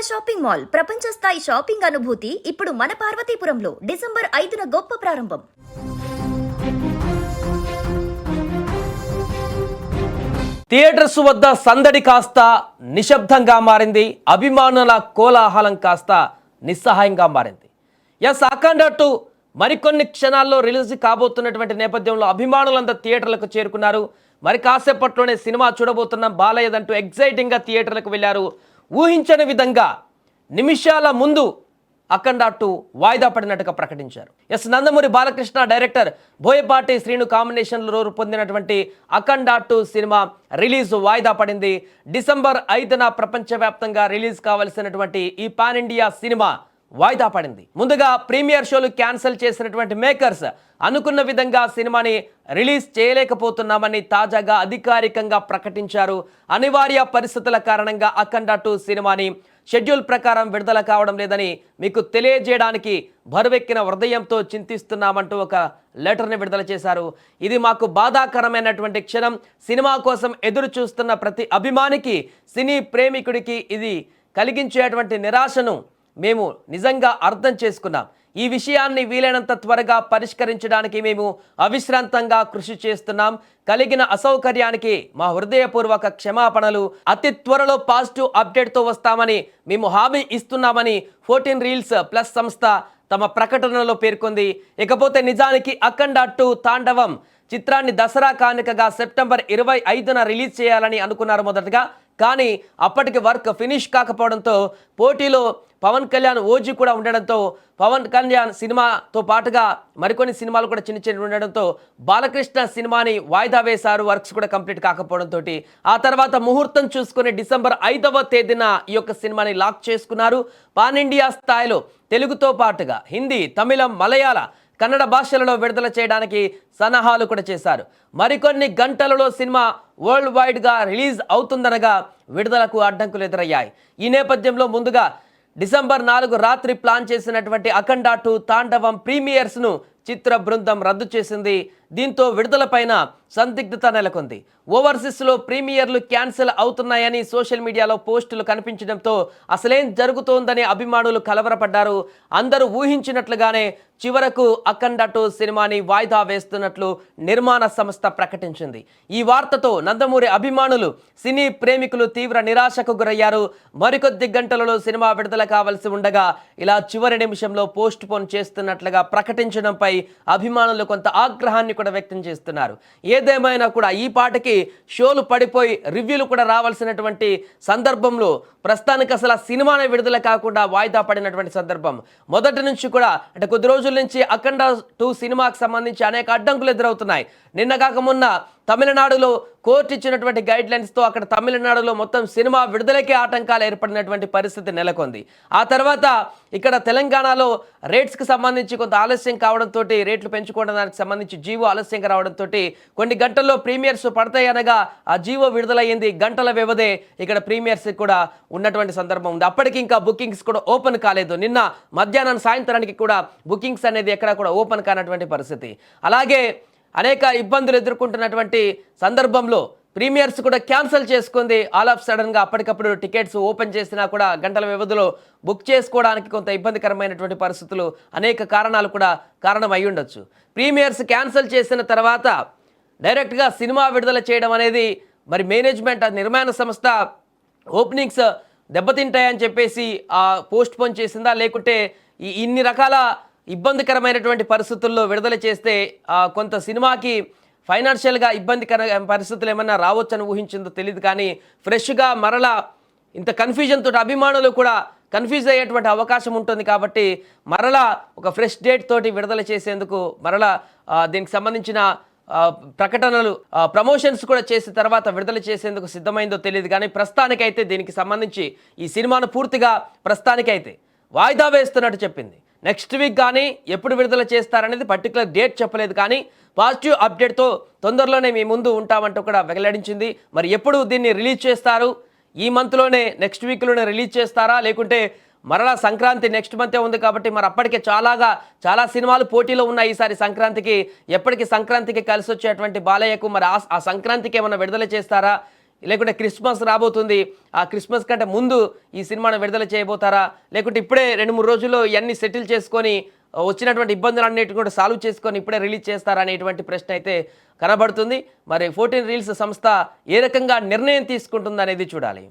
Shopping mall ప్రపంచ స్థాయి shopping అనుభూతి ఇప్పుడు మన పార్వతీపురంలో డిసెంబర్ 5న గొప్ప ప్రారంభం. థియేటర్స్ వద్ద సందడి కాస్త నిశ్శబ్దంగా మారింది. అభిమానుల కోలాహలం కాస్త నిస్సహాయంగా మారింది. అఖండ 2 మరికొన్ని క్షణాల్లో రిలీజ్ కాబోతున్నటువంటి నేపథ్యంలో అభిమానులంతా థియేటర్లకు చేరుకున్నారు. మరి కాసేపట్లోనే సినిమా చూడబోతున్నాం బాలయ్యదంటూ ఎగ్జైటింగ్గా థియేటర్లకు వెళ్ళారు. ఊహించని విధంగా నిమిషాల ముందు అఖండ 2 వాయిదా పడినట్టుగా ప్రకటించారు. నందమూరి బాలకృష్ణ డైరెక్టర్ బోయపాటి శ్రీను కాంబినేషన్లో రూపొందినటువంటి అఖండ 2 సినిమా రిలీజ్ వాయిదా పడింది. డిసెంబర్ 5న ప్రపంచవ్యాప్తంగా రిలీజ్ కావాల్సినటువంటి ఈ పాన్ ఇండియా సినిమా వాయిదా పడింది. ముందుగా ప్రీమియర్ షోలు క్యాన్సిల్ చేసినటువంటి మేకర్స్ అనుకున్న విధంగా సినిమాని రిలీజ్ చేయలేకపోతున్నామని తాజాగా అధికారికంగా ప్రకటించారు. అనివార్య పరిస్థితుల కారణంగా అఖండ 2 సినిమాని షెడ్యూల్ ప్రకారం విడుదల కావడం లేదని మీకు తెలియజేయడానికి బరువెక్కిన హృదయంతో చింతిస్తున్నామంటూ ఒక లెటర్ని విడుదల చేశారు. ఇది మాకు బాధాకరమైనటువంటి క్షణం. సినిమా కోసం ఎదురు చూస్తున్న ప్రతి అభిమానికి, సినీ ప్రేమికుడికి ఇది కలిగించేటువంటి నిరాశను మేము నిజంగా అర్థం చేసుకున్నాం. ఈ విషయాన్ని వీలైనంత త్వరగా పరిష్కరించడానికి మేము అవిశ్రాంతంగా కృషి చేస్తున్నాం. కలిగిన అసౌకర్యానికి మా హృదయపూర్వక క్షమాపణలు. అతి త్వరలో పాజిటివ్ అప్డేట్తో వస్తామని మేము హామీ ఇస్తున్నామని 14 రీల్స్ ప్లస్ సంస్థ తమ ప్రకటనలో పేర్కొంది. ఇకపోతే నిజానికి అఖండ 2 తాండవం చిత్రాన్ని దసరా కానుకగా సెప్టెంబర్ 25న రిలీజ్ చేయాలని అనుకున్నారు మొదటగా. కానీ అప్పటికి వర్క్ ఫినిష్ కాకపోవడంతో పోటీలో పవన్ కళ్యాణ్ ఓజీ కూడా ఉండడంతో పవన్ కళ్యాణ్ సినిమాతో పాటుగా మరికొన్ని సినిమాలు కూడా చిన్న ఉండడంతో బాలకృష్ణ సినిమాని వాయిదా వేశారు. వర్క్స్ కూడా కంప్లీట్ కాకపోవడంతో ఆ తర్వాత ముహూర్తం చూసుకుని డిసెంబర్ 5వ తేదీన ఈ యొక్క సినిమాని లాక్ చేసుకున్నారు. పాన్ ఇండియా స్థాయిలో తెలుగుతో పాటుగా హిందీ, తమిళం, మలయాళ, కన్నడ భాషలలో విడుదల చేయడానికి సన్నాహాలు కూడా చేశారు. మరికొన్ని గంటలలో సినిమా వరల్డ్ వైడ్గా రిలీజ్ అవుతుందనగా విడుదలకు అడ్డంకులు ఎదురయ్యాయి. ఈ నేపథ్యంలో ముందుగా డిసెంబర్ 4 రాత్రి ప్లాన్ చేసినటువంటి అఖండ 2 తాండవం ప్రీమియర్స్ను చిత్ర బృందం రద్దు చేసింది. దీంతో విడుదలపైన సందిగ్ధత నెలకొంది. ఓవర్సీస్లో ప్రీమియర్లు క్యాన్సిల్ అవుతున్నాయని సోషల్ మీడియాలో పోస్టులు కనిపించడంతో అసలేం జరుగుతోందని అభిమానులు కలవరపడ్డారు. అందరూ ఊహించినట్లుగానే చివరకు అఖండ 2 సినిమాని వాయిదా వేస్తున్నట్లు నిర్మాణ సంస్థ ప్రకటించింది. ఈ వార్తతో నందమూరి అభిమానులు, సినీ ప్రేమికులు తీవ్ర నిరాశకు గురయ్యారు. మరికొద్ది గంటలలో సినిమా విడుదల కావాల్సి ఉండగా ఇలా చివరి నిమిషంలో పోస్ట్ పోన్ చేస్తున్నట్లుగా ప్రకటించడంపై అభిమానులు కొంత ఆగ్రహాన్ని కూడా వ్యక్తం చేస్తున్నారు. ఏదేమైనా కూడా ఈ పాటకి షోలు పడిపోయి రివ్యూలు కూడా రావాల్సినటువంటి సందర్భంలో ప్రస్తుతానికి అసలు సినిమానే విడుదల కాకుండా వాయిదా పడినటువంటి సందర్భం. మొదటి నుంచి కూడా అంటే కొద్ది రోజుల నుంచి అఖండ 2 సినిమాకి సంబంధించి అనేక అడ్డంకులు ఎదురవుతున్నాయి. నిన్న కాక మొన్న తమిళనాడులో కోర్టు ఇచ్చినటువంటి గైడ్ లైన్స్తో అక్కడ తమిళనాడులో మొత్తం సినిమా విడుదలకే ఆటంకాలు ఏర్పడినటువంటి పరిస్థితి నెలకొంది. ఆ తర్వాత ఇక్కడ తెలంగాణలో రేట్స్కి సంబంధించి కొంత ఆలస్యం కావడంతో, రేట్లు పెంచుకోవడానికి సంబంధించి జీవో ఆలస్యంగా రావడంతో కొన్ని గంటల్లో ప్రీమియర్స్ పడతాయి అనగా ఆ జీవో విడుదలయ్యింది. గంటల వ్యవధే ఇక్కడ ప్రీమియర్స్ కూడా ఉన్నటువంటి సందర్భం ఉంది. అప్పటికి ఇంకా బుకింగ్స్ కూడా ఓపెన్ కాలేదు. నిన్న మధ్యాహ్నం సాయంత్రానికి కూడా బుకింగ్స్ అనేది ఎక్కడ కూడా ఓపెన్ కానటువంటి పరిస్థితి. అలాగే అనేక ఇబ్బందులు ఎదుర్కొంటున్నటువంటి సందర్భంలో ప్రీమియర్స్ కూడా క్యాన్సిల్ చేసుకుంది. ఆల్ ఆఫ్ సడన్గా అప్పటికప్పుడు టికెట్స్ ఓపెన్ చేసినా కూడా గంటల వ్యవధిలో బుక్ చేసుకోవడానికి కొంత ఇబ్బందికరమైనటువంటి పరిస్థితులు, అనేక కారణాలు కూడా కారణం అయి ఉండొచ్చు. ప్రీమియర్స్ క్యాన్సిల్ చేసిన తర్వాత డైరెక్ట్గా సినిమా విడుదల చేయడం అనేది మరి మేనేజ్మెంట్, నిర్మాణ సంస్థ ఓపెనింగ్స్ దెబ్బతింటాయని చెప్పేసి పోస్ట్ పోన్ చేసిందా, లేకుంటే ఇన్ని రకాల ఇబ్బందికరమైనటువంటి పరిస్థితుల్లో విడుదల చేస్తే కొంత సినిమాకి ఫైనాన్షియల్గా ఇబ్బందికర పరిస్థితులు ఏమన్నా రావచ్చని ఊహించిందో తెలియదు. కానీ ఫ్రెష్గా మరలా ఇంత కన్ఫ్యూజన్ తోటి అభిమానులు కూడా కన్ఫ్యూజ్ అయ్యేటువంటి అవకాశం ఉంటుంది. కాబట్టి మరలా ఒక ఫ్రెష్ డేట్ తోటి విడుదల చేసేందుకు మరలా దీనికి సంబంధించిన ప్రకటనలు, ప్రమోషన్స్ కూడా చేసిన తర్వాత విడుదల చేసేందుకు సిద్ధమైందో తెలియదు. కానీ ప్రస్తుతానికైతే దీనికి సంబంధించి ఈ సినిమాను పూర్తిగా ప్రస్తుతానికైతే వాయిదా వేస్తున్నట్టు చెప్పింది. నెక్స్ట్ వీక్ కానీ ఎప్పుడు విడుదల చేస్తారనేది పర్టికులర్ డేట్ చెప్పలేదు. కానీ పాజిటివ్ అప్డేట్తో తొందరలోనే మీ ముందు ఉంటామంటూ కూడా వెల్లడించింది. మరి ఎప్పుడు దీన్ని రిలీజ్ చేస్తారు? ఈ మంత్లోనే, నెక్స్ట్ వీక్లోనే రిలీజ్ చేస్తారా, లేకుంటే మరలా సంక్రాంతి నెక్స్ట్ మంతే ఉంది కాబట్టి మరి అప్పటికే చాలా సినిమాలు పోటీలో ఉన్నాయి ఈసారి సంక్రాంతికి. ఎప్పటికీ సంక్రాంతికి కలిసి వచ్చేటువంటి బాలయ్యకు మరి ఆ సంక్రాంతికి ఏమైనా విడుదల చేస్తారా? లేకుంటే క్రిస్మస్ రాబోతుంది, ఆ క్రిస్మస్ కంటే ముందు ఈ సినిమాను విడుదల చేయబోతారా, లేకుంటే ఇప్పుడే 2-3 రోజుల్లో ఇవన్నీ సెటిల్ చేసుకొని వచ్చినటువంటి ఇబ్బందులన్నిటిని కూడా సాల్వ్ చేసుకొని ఇప్పుడే రిలీజ్ చేస్తారా అనేటువంటి ప్రశ్న అయితే కనబడుతుంది. మరి 14 రీల్స్ సంస్థ ఏ రకంగా నిర్ణయం తీసుకుంటుంది అనేది చూడాలి.